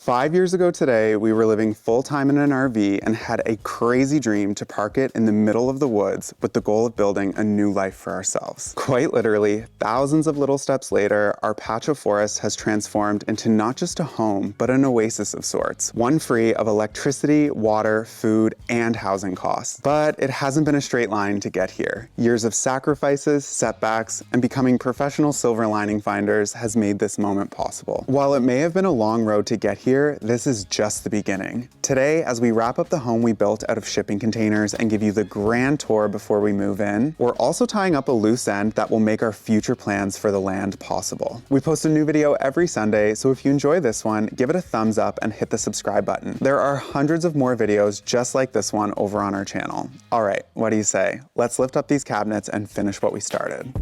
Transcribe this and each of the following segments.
5 years ago today, we were living full-time in an RV and had a crazy dream to park it in the middle of the woods with the goal of building a new life for ourselves. Quite literally, thousands of little steps later, our patch of forest has transformed into not just a home, but an oasis of sorts. One free of electricity, water, food, and housing costs. But it hasn't been a straight line to get here. Years of sacrifices, setbacks, and becoming professional silver lining finders has made this moment possible. While it may have been a long road to get here, this is just the beginning. Today, as we wrap up the home we built out of shipping containers and give you the grand tour before we move in, we're also tying up a loose end that will make our future plans for the land possible. We post a new video every Sunday, so if you enjoy this one, give it a thumbs up and hit the subscribe button. There are hundreds of more videos just like this one over on our channel. All right, what do you say? Let's lift up these cabinets and finish what we started.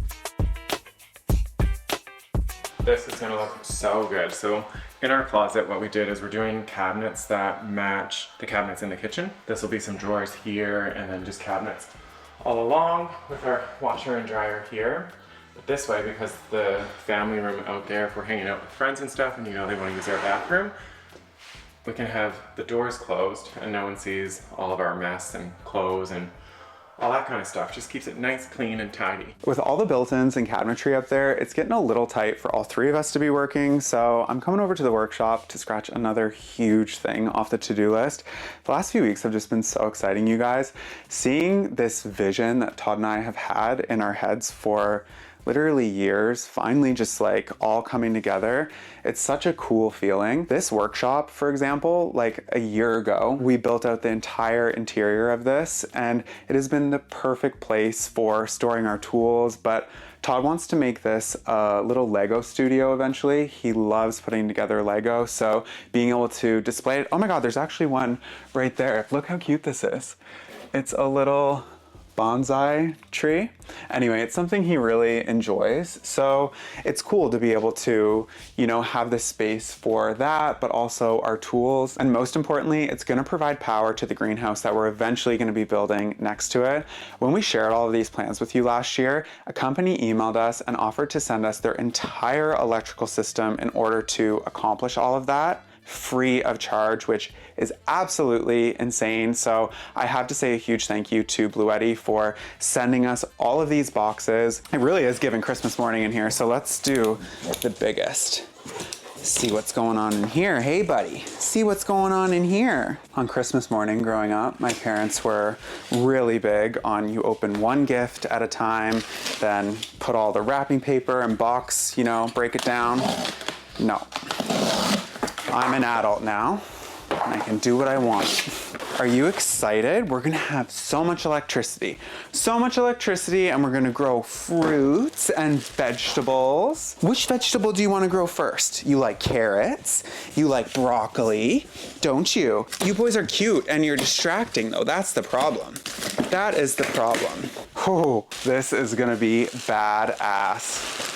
This is gonna look so good. So in our closet, what we did is we're doing cabinets that match the cabinets in the kitchen. This will be some drawers here and then just cabinets all along with our washer and dryer here. But this way, because the family room out there, if we're hanging out with friends and stuff and you know they wanna use our bathroom, we can have the doors closed and no one sees all of our mess and clothes and all that kind of stuff. Just keeps it nice, clean, and tidy. With all the built-ins and cabinetry up there, it's getting a little tight for all three of us to be working, so I'm coming over to the workshop to scratch another huge thing off the to-do list. The last few weeks have just been so exciting, you guys. Seeing this vision that Todd and I have had in our heads for literally years, finally just like all coming together. It's such a cool feeling. This workshop, for example, like a year ago, we built out the entire interior of this and it has been the perfect place for storing our tools, but Todd wants to make this a little Lego studio eventually. He loves putting together Lego, so being able to display it. Oh my God, there's actually one right there. Look how cute this is. It's a little bonsai tree. Anyway, it's something he really enjoys. So it's cool to be able to, you know, have this space for that, but also our tools. And most importantly, it's going to provide power to the greenhouse that we're eventually going to be building next to it. When we shared all of these plans with you last year, a company emailed us and offered to send us their entire electrical system in order to accomplish all of that, free of charge, which is absolutely insane. So I have to say a huge thank you to Bluetti for sending us all of these boxes. It really is giving Christmas morning in here. So let's do the biggest. See what's going on in here. Hey buddy, see what's going on in here. On Christmas morning growing up, my parents were really big on you open one gift at a time, then put all the wrapping paper and box, you know, break it down. No. I'm an adult now, and I can do what I want. Are you excited? We're gonna have so much electricity, and we're gonna grow fruits and vegetables. Which vegetable do you wanna grow first? You like carrots? You like broccoli? Don't you? You boys are cute, and you're distracting though. That's the problem. That is the problem. Oh, this is gonna be badass.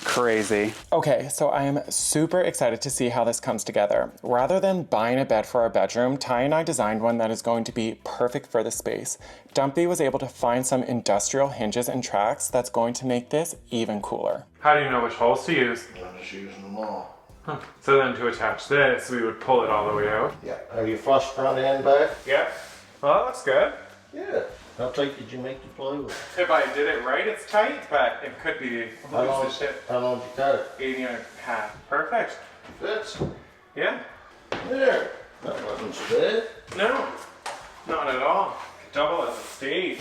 Crazy. Okay, so I am super excited to see how this comes together. Rather than buying a bed for our bedroom, Ty and I designed one that is going to be perfect for the space. Dumpy was able to find some industrial hinges and tracks that's going to make this even cooler. How do you know which holes to use? I'm just using them all. So then to attach this, we would pull it all the way out. Yeah. Have you flushed front and back? Yeah. Well, that looks good. Yeah. How tight did you make the plywood? If I did it right, it's tight, but it could be How long did you cut it? 80 and a half. Perfect. Fits. Yeah. There. That wasn't so bad. No, not at all. Double as a stage.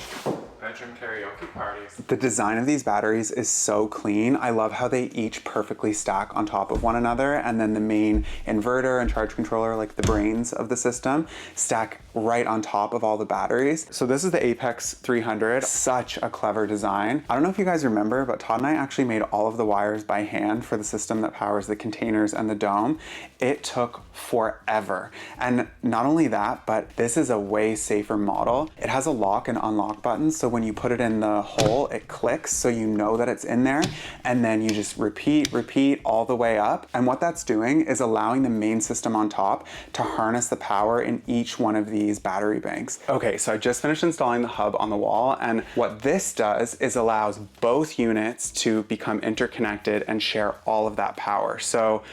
Bedroom karaoke parties. The design of these batteries is so clean. I love how they each perfectly stack on top of one another, and then the main inverter and charge controller, like the brains of the system, stack right on top of all the batteries. So this is the Apex 300. Such a clever design. I don't know if you guys remember, but Todd and I actually made all of the wires by hand for the system that powers the containers and the dome. It took forever. And not only that, but this is a way safer model. It has a lock and unlock button, so when you put it in the hole, it clicks so you know that it's in there, and then you just repeat all the way up. And what that's doing is allowing the main system on top to harness the power in each one of these battery banks. Okay, so I just finished installing the hub on the wall, and what this does is allows both units to become interconnected and share all of that power. So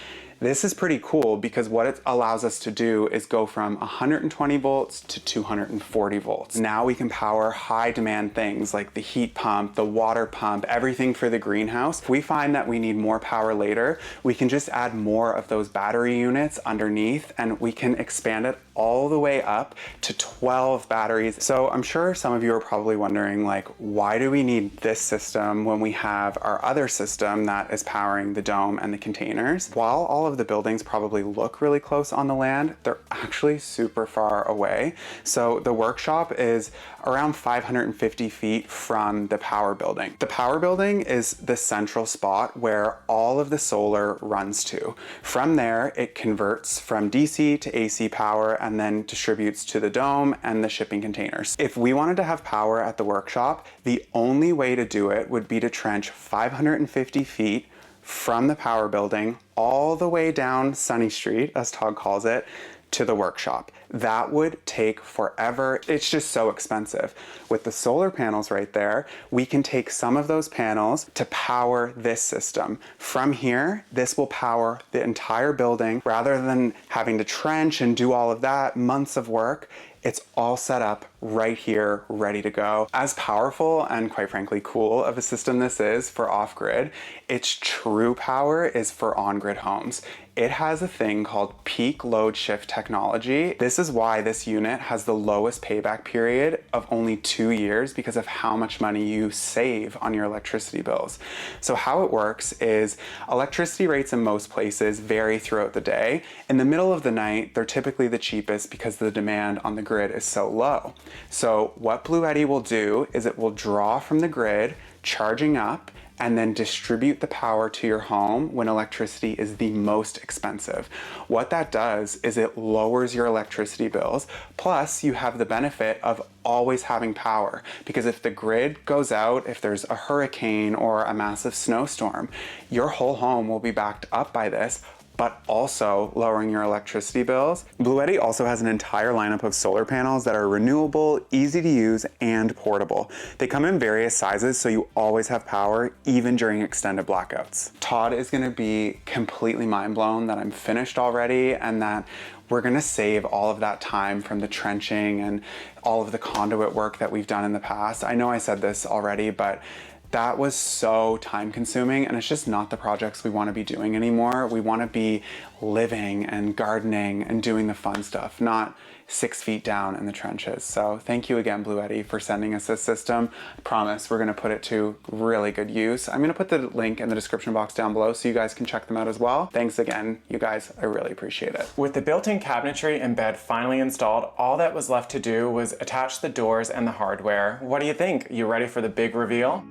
This is pretty cool because what it allows us to do is go from 120 volts to 240 volts. Now we can power high demand things like the heat pump, the water pump, everything for the greenhouse. If we find that we need more power later, we can just add more of those battery units underneath and we can expand it all the way up to 12 batteries. So I'm sure some of you are probably wondering, like, why do we need this system when we have our other system that is powering the dome and the containers? While all of the buildings probably look really close on the land, they're actually super far away. So the workshop is around 550 feet from the power building. The power building is the central spot where all of the solar runs to. From there, it converts from DC to AC power and then distributes to the dome and the shipping containers. If we wanted to have power at the workshop, the only way to do it would be to trench 550 feet from the power building all the way down Sunny Street, as Todd calls it, to the workshop. That would take forever. It's just so expensive. With the solar panels right there, we can take some of those panels to power this system. From here, this will power the entire building. Rather than having to trench and do all of that, months of work, it's all set up right here, ready to go. As powerful and quite frankly cool of a system this is for off-grid, its true power is for on-grid homes. It has a thing called peak load shift technology. This is why this unit has the lowest payback period of only 2 years because of how much money you save on your electricity bills. So how it works is electricity rates in most places vary throughout the day. In the middle of the night, they're typically the cheapest because the demand on the grid is so low. So what Bluetti will do is it will draw from the grid, charging up, and then distribute the power to your home when electricity is the most expensive. What that does is it lowers your electricity bills, plus you have the benefit of always having power, because if the grid goes out, if there's a hurricane or a massive snowstorm, your whole home will be backed up by this, but also lowering your electricity bills. Bluetti also has an entire lineup of solar panels that are renewable, easy to use, and portable. They come in various sizes, so you always have power, even during extended blackouts. Todd is gonna be completely mind blown that I'm finished already and that we're gonna save all of that time from the trenching and all of the conduit work that we've done in the past. I know I said this already, but that was so time consuming, and it's just not the projects we want to be doing anymore. We want to be living and gardening and doing the fun stuff, not 6 feet down in the trenches. So thank you again, Bluetti, for sending us this system. I promise we're going to put it to really good use. I'm going to put the link in the description box down below so you guys can check them out as well. Thanks again, you guys. I really appreciate it. With the built-in cabinetry and bed finally installed, all that was left to do was attach the doors and the hardware. What do you think? You ready for the big reveal?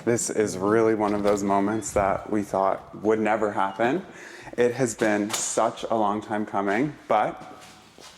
This is really one of those moments that we thought would never happen. It has been such a long time coming, but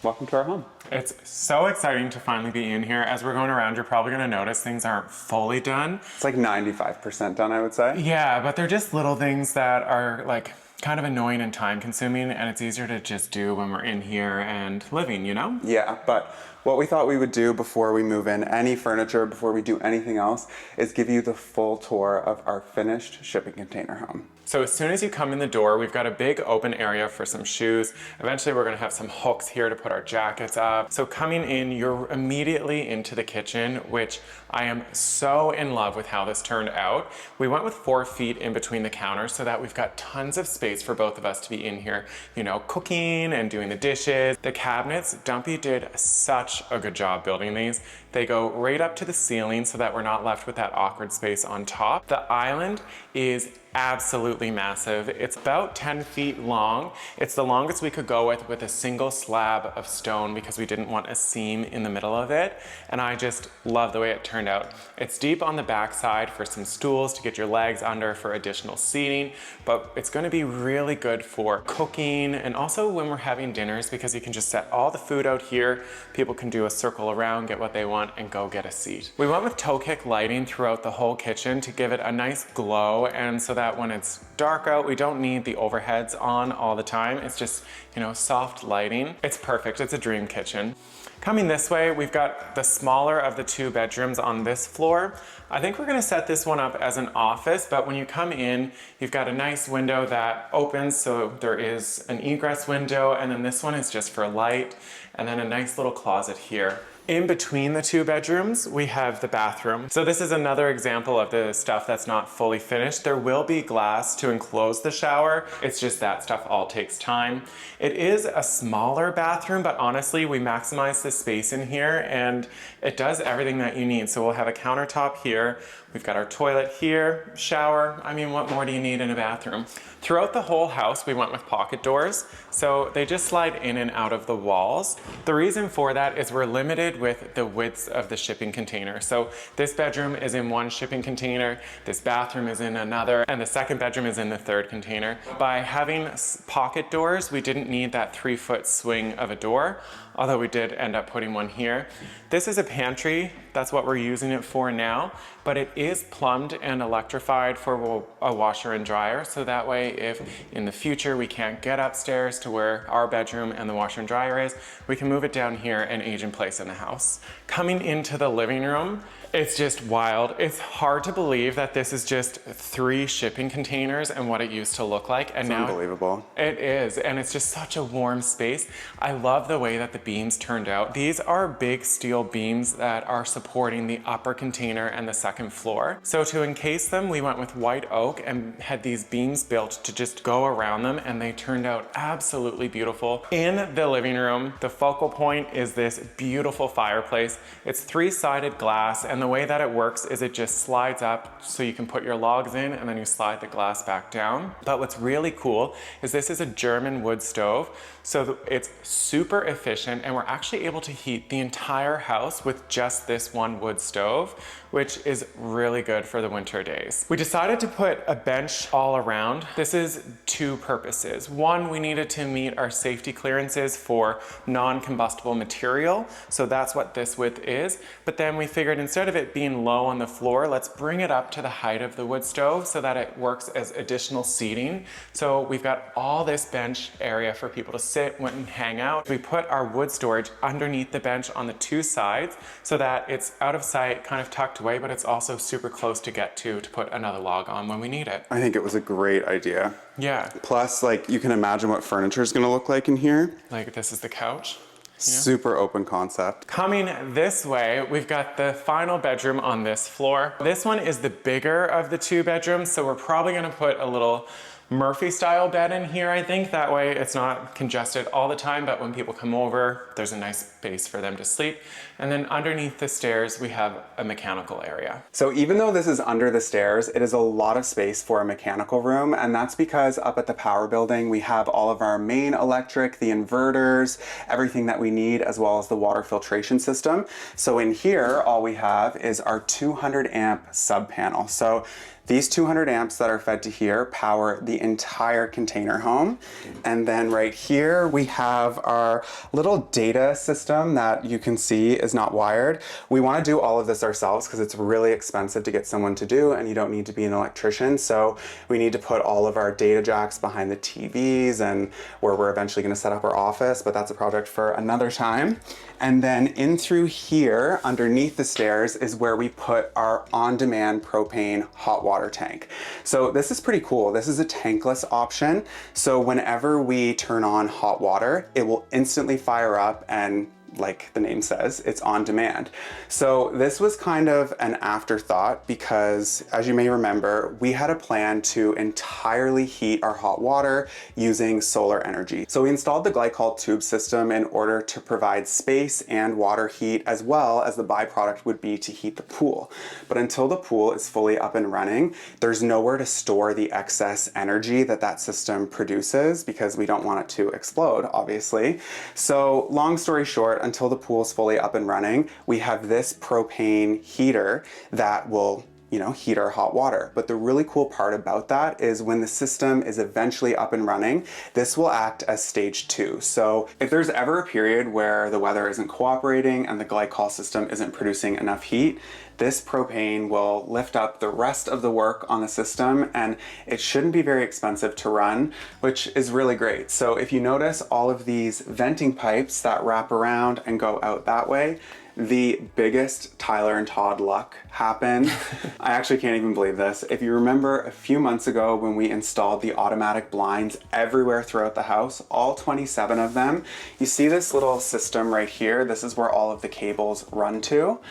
welcome to our home. It's so exciting to finally be in here. As we're going around, you're probably gonna notice things aren't fully done. It's like 95% done, I would say. Yeah, but they're just little things that are like kind of annoying and time consuming, and it's easier to just do when we're in here and living, you know? Yeah, but what we thought we would do before we move in any furniture, before we do anything else, is give you the full tour of our finished shipping container home. So as soon as you come in the door, we've got a big open area for some shoes. Eventually we're gonna have some hooks here to put our jackets up. So coming in, you're immediately into the kitchen, which I am so in love with how this turned out. We went with 4 feet in between the counters so that we've got tons of space for both of us to be in here, you know, cooking and doing the dishes. The cabinets, Dumpy did such a good job building these. They go right up to the ceiling so that we're not left with that awkward space on top. The island is absolutely massive. It's about 10 feet long. It's the longest we could go with a single slab of stone because we didn't want a seam in the middle of it. And I just love the way it turned out. It's deep on the back side for some stools to get your legs under for additional seating, but it's gonna be really good for cooking and also when we're having dinners because you can just set all the food out here. People can do a circle around, get what they want, and go get a seat. We went with toe kick lighting throughout the whole kitchen to give it a nice glow and so that when it's dark out, we don't need the overheads on all the time. It's just, you know, soft lighting. It's perfect. It's a dream kitchen. Coming this way, we've got the smaller of the 2 bedrooms on this floor. I think we're gonna set this one up as an office, but when you come in, you've got a nice window that opens, so there is an egress window, and then this one is just for light, and then a nice little closet here. In between the 2 bedrooms, we have the bathroom. So this is another example of the stuff that's not fully finished. There will be glass to enclose the shower. It's just that stuff all takes time. It is a smaller bathroom, but honestly, we maximize the space in here and it does everything that you need. So we'll have a countertop here. We've got our toilet here, shower. I mean, what more do you need in a bathroom? Throughout the whole house, we went with pocket doors. So they just slide in and out of the walls. The reason for that is we're limited with the widths of the shipping container. So this bedroom is in one shipping container, this bathroom is in another, and the second bedroom is in the third container. By having pocket doors, we didn't need that 3-foot swing of a door, although we did end up putting one here. This is a pantry. That's what we're using it for now, but it is plumbed and electrified for a washer and dryer. So that way, if in the future we can't get upstairs to where our bedroom and the washer and dryer is, we can move it down here and age in place in the house. Coming into the living room, it's just wild. It's hard to believe that this is just 3 shipping containers and what it used to look like. And It's now unbelievable. it is, and it's just such a warm space. I love the way that the beams turned out. These are big steel beams that are supporting the upper container and the second floor. So to encase them, we went with white oak and had these beams built to just go around them, and they turned out absolutely beautiful. In the living room, the focal point is this beautiful fireplace. It's 3-sided glass, and the way that it works is it just slides up so you can put your logs in and then you slide the glass back down. But what's really cool is this is a German wood stove. So it's super efficient, and we're actually able to heat the entire house with just this one wood stove, which is really good for the winter days. We decided to put a bench all around. This is 2 purposes. One, we needed to meet our safety clearances for non-combustible material. So that's what this width is. But then we figured instead of it being low on the floor, let's bring it up to the height of the wood stove so that it works as additional seating. So we've got all this bench area for people to sit and hang out. We put our wood storage underneath the bench on the 2 sides so that it's out of sight, kind of tucked away, but it's also super close to get to put another log on when we need it. I think it was a great idea. Yeah. Plus, like, you can imagine what furniture is going to look like in here. Like, this is the couch. Super open concept. Coming this way, we've got the final bedroom on this floor. This one is the bigger of the 2 bedrooms, so we're probably gonna put a little Murphy style bed in here, I think. That way it's not congested all the time, but when people come over, there's a nice space for them to sleep. And then underneath the stairs, we have a mechanical area. So even though this is under the stairs, it is a lot of space for a mechanical room, and that's because up at the power building, we have all of our main electric, the inverters, everything that we need, as well as the water filtration system. So in here, all we have is our 200 amp sub panel. So these 200 amps that are fed to here power the entire container home. And then right here, we have our little data system that you can see is not wired. We want to do all of this ourselves because it's really expensive to get someone to do, and you don't need to be an electrician. So we need to put all of our data jacks behind the TVs and where we're eventually going to set up our office, but that's a project for another time. And then in through here, underneath the stairs, is where we put our on-demand propane hot water tank. So this is pretty cool. This is a tankless option. So whenever we turn on hot water, it will instantly fire up, and like the name says, it's on demand. So this was kind of an afterthought because, as you may remember, we had a plan to entirely heat our hot water using solar energy. So we installed the glycol tube system in order to provide space and water heat, as well as the byproduct would be to heat the pool. But until the pool is fully up and running, there's nowhere to store the excess energy that that system produces because we don't want it to explode, obviously. So long story short, until the pool is fully up and running, we have this propane heater that will heat our hot water. But the really cool part about that is when the system is eventually up and running, this will act as stage 2. So if there's ever a period where the weather isn't cooperating and the glycol system isn't producing enough heat, this propane will lift up the rest of the work on the system, and it shouldn't be very expensive to run, which is really great. So if you notice all of these venting pipes that wrap around and go out that way, the biggest Tyler and Todd luck happened. I actually can't even believe this. If you remember a few months ago when we installed the automatic blinds everywhere throughout the house, all 27 of them, you see this little system right here. This is where all of the cables run to.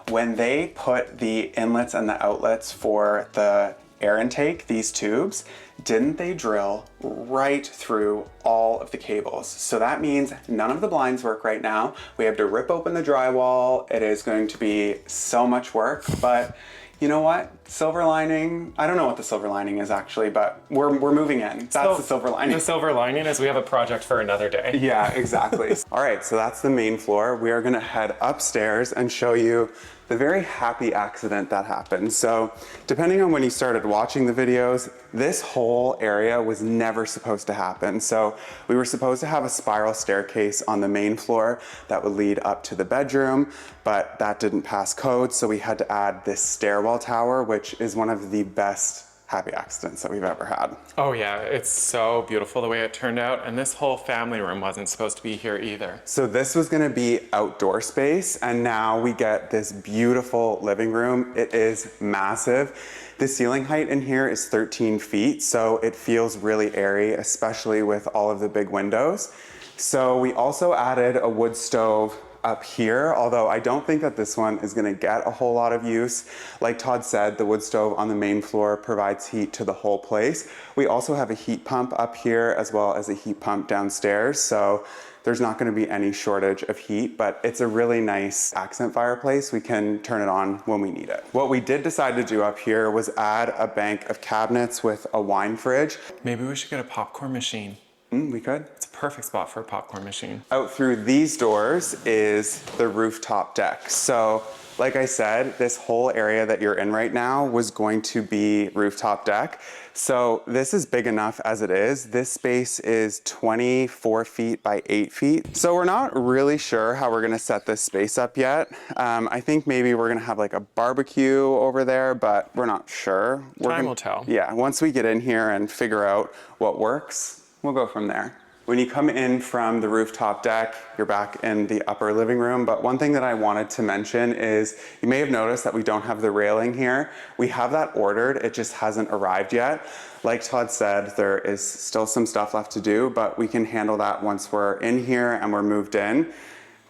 When they put the inlets and the outlets for the air intake, these tubes, didn't they drill right through all of the cables? So that means none of the blinds work right now. We have to rip open the drywall. It is going to be so much work, but you know what? Silver lining, I don't know what the silver lining is actually, but we're moving in. That's the silver lining. The silver lining is we have a project for another day. Yeah, exactly. All right, so that's the main floor. We are gonna head upstairs and show you the very happy accident that happened. So depending on when you started watching the videos, this whole area was never supposed to happen. So we were supposed to have a spiral staircase on the main floor that would lead up to the bedroom, but that didn't pass code. So we had to add this stairwell tower, which is one of the best happy accidents that we've ever had. Oh yeah, it's so beautiful the way it turned out, and this whole family room wasn't supposed to be here either. So this was gonna be outdoor space, and now we get this beautiful living room. It is massive. The ceiling height in here is 13 feet, so it feels really airy, especially with all of the big windows. So we also added a wood stove up here, although I don't think that this one is gonna get a whole lot of use. Like Todd said, the wood stove on the main floor provides heat to the whole place. We also have a heat pump up here as well as a heat pump downstairs, so there's not gonna be any shortage of heat, but it's a really nice accent fireplace. We can turn it on when we need it. What we did decide to do up here was add a bank of cabinets with a wine fridge. Maybe we should get a popcorn machine. We could. It's a perfect spot for a popcorn machine. Out through these doors is the rooftop deck. So, like I said, this whole area that you're in right now was going to be rooftop deck. So this is big enough as it is. This space is 24 feet by 8 feet. So we're not really sure how we're gonna set this space up yet. I think maybe we're gonna have like a barbecue over there, but we're not sure. Time will tell. Yeah, once we get in here and figure out what works, we'll go from there. When you come in from the rooftop deck, you're back in the upper living room. But one thing that I wanted to mention is you may have noticed that we don't have the railing here. We have that ordered, it just hasn't arrived yet. Like Todd said, there is still some stuff left to do, but we can handle that once we're in here and we're moved in.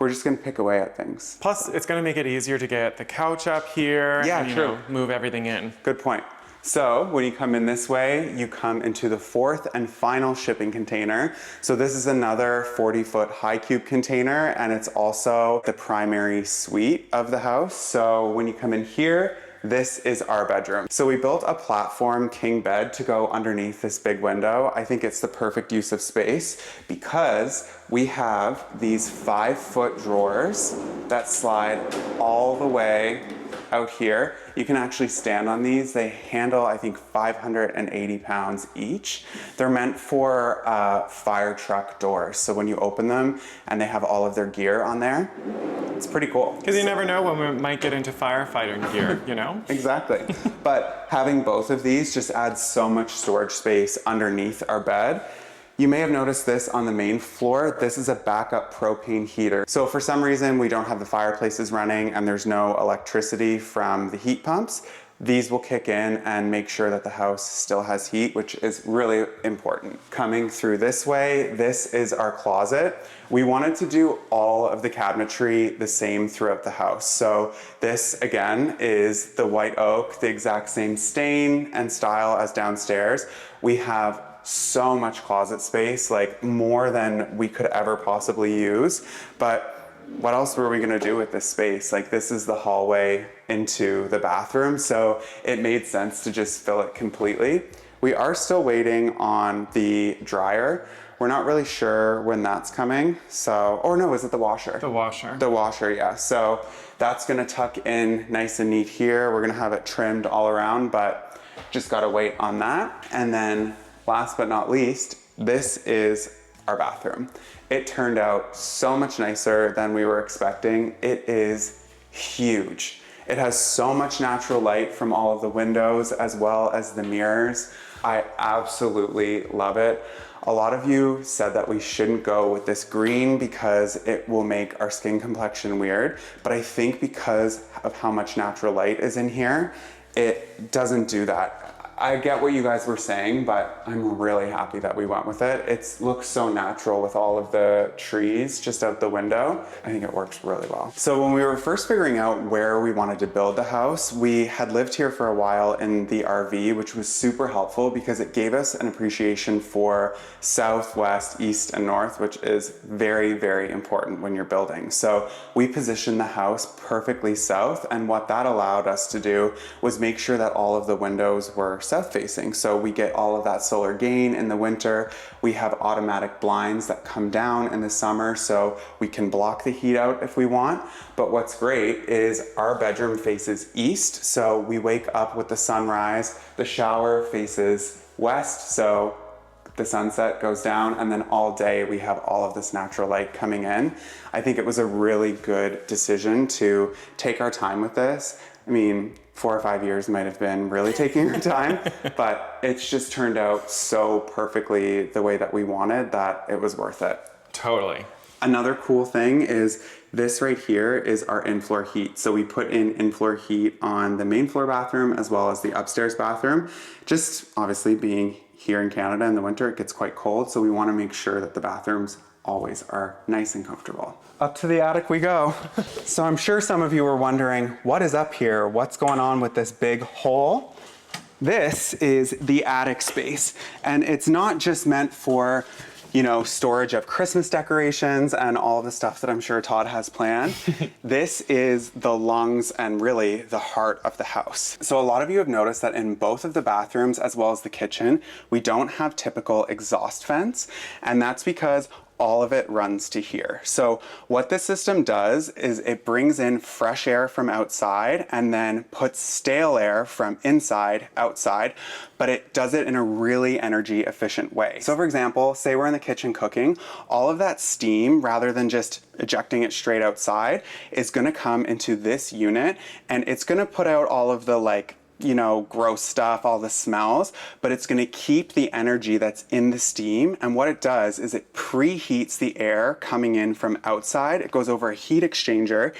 We're just gonna pick away at things. Plus, it's gonna make it easier to get the couch up here and true. Move everything in. Good point. So when you come in this way, you come into the fourth and final shipping container. So this is another 40-foot high cube container, and it's also the primary suite of the house. So when you come in here, this is our bedroom. So we built a platform king bed to go underneath this big window. I think it's the perfect use of space because we have these 5-foot drawers that slide all the way out here. You can actually stand on these. They handle, I think, 580 pounds each. They're meant for fire truck doors. So when you open them and they have all of their gear on there, it's pretty cool. Because you never know when we might get into firefighting gear, you know? Exactly. But having both of these just adds so much storage space underneath our bed. You may have noticed this on the main floor. This is a backup propane heater. So for some reason we don't have the fireplaces running and there's no electricity from the heat pumps, these will kick in and make sure that the house still has heat, which is really important. Coming through this way, this is our closet. We wanted to do all of the cabinetry the same throughout the house. So this again is the white oak, the exact same stain and style as downstairs. We have so much closet space, like more than we could ever possibly use. But what else were we gonna do with this space? Like this is the hallway into the bathroom, so it made sense to just fill it completely. We are still waiting on the dryer. We're not really sure when that's coming. So, or no, is it the washer? The washer. The washer, yeah. So that's gonna tuck in nice and neat here. We're gonna have it trimmed all around, but just gotta wait on that. And then last but not least, this is our bathroom. It turned out so much nicer than we were expecting. It is huge. It has so much natural light from all of the windows as well as the mirrors. I absolutely love it. A lot of you said that we shouldn't go with this green because it will make our skin complexion weird, but I think because of how much natural light is in here, it doesn't do that. I get what you guys were saying, but I'm really happy that we went with it. It looks so natural with all of the trees just out the window. I think it works really well. So when we were first figuring out where we wanted to build the house, we had lived here for a while in the RV, which was super helpful because it gave us an appreciation for south, west, east, and north, which is very, very important when you're building. So we positioned the house perfectly south, and what that allowed us to do was make sure that all of the windows were south facing. So we get all of that solar gain in the winter. We have automatic blinds that come down in the summer so we can block the heat out if we want. But what's great is our bedroom faces east. So we wake up with the sunrise, the shower faces west. So the sunset goes down, and then all day we have all of this natural light coming in. I think it was a really good decision to take our time with this. I mean, 4 or 5 years might have been really taking our time, but it's just turned out so perfectly the way that we wanted that it was worth it. Totally. Another cool thing is this right here is our in-floor heat. So we put in-floor heat on the main floor bathroom as well as the upstairs bathroom. Just obviously being here in Canada in the winter, it gets quite cold. So we want to make sure that the bathrooms always are nice and comfortable. Up to the attic we go. So I'm sure some of you were wondering, what is up here? What's going on with this big hole? This is the attic space, and it's not just meant for, you know, storage of Christmas decorations and all of the stuff that I'm sure Todd has planned. This is the lungs and really the heart of the house. So a lot of you have noticed that in both of the bathrooms as well as the kitchen, we don't have typical exhaust vents, and that's because all of it runs to here. So what this system does is it brings in fresh air from outside and then puts stale air from inside outside, but it does it in a really energy efficient way. So for example, say we're in the kitchen cooking, all of that steam, rather than just ejecting it straight outside, is gonna come into this unit, and it's gonna put out all of the gross stuff, all the smells, but it's gonna keep the energy that's in the steam. And what it does is it preheats the air coming in from outside. It goes over a heat exchanger.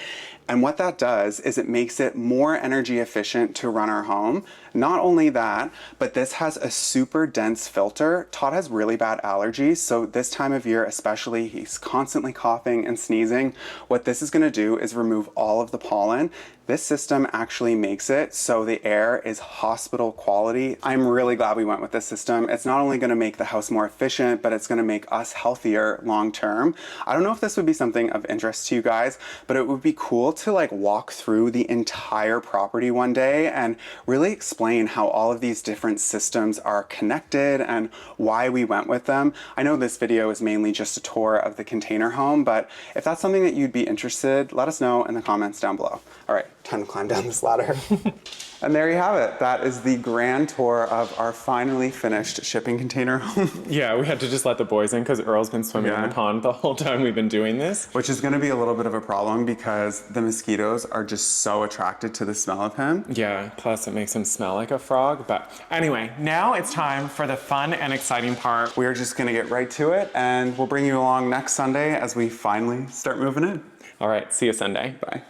And what that does is it makes it more energy efficient to run our home. Not only that, but this has a super dense filter. Todd has really bad allergies, so this time of year especially, he's constantly coughing and sneezing. What this is gonna do is remove all of the pollen. This system actually makes it so the air is hospital quality. I'm really glad we went with this system. It's not only gonna make the house more efficient, but it's gonna make us healthier long term. I don't know if this would be something of interest to you guys, but it would be cool to walk through the entire property one day and really explain how all of these different systems are connected and why we went with them. I know this video is mainly just a tour of the container home, but if that's something that you'd be interested, let us know in the comments down below. All right, time to climb down this ladder. And there you have it. That is the grand tour of our finally finished shipping container home. Yeah, we had to just let the boys in because Earl's been swimming in the pond the whole time we've been doing this. Which is gonna be a little bit of a problem because the mosquitoes are just so attracted to the smell of him. Yeah, plus it makes him smell like a frog. But anyway, now it's time for the fun and exciting part. We're just gonna get right to it, and we'll bring you along next Sunday as we finally start moving in. All right, see you Sunday. Bye.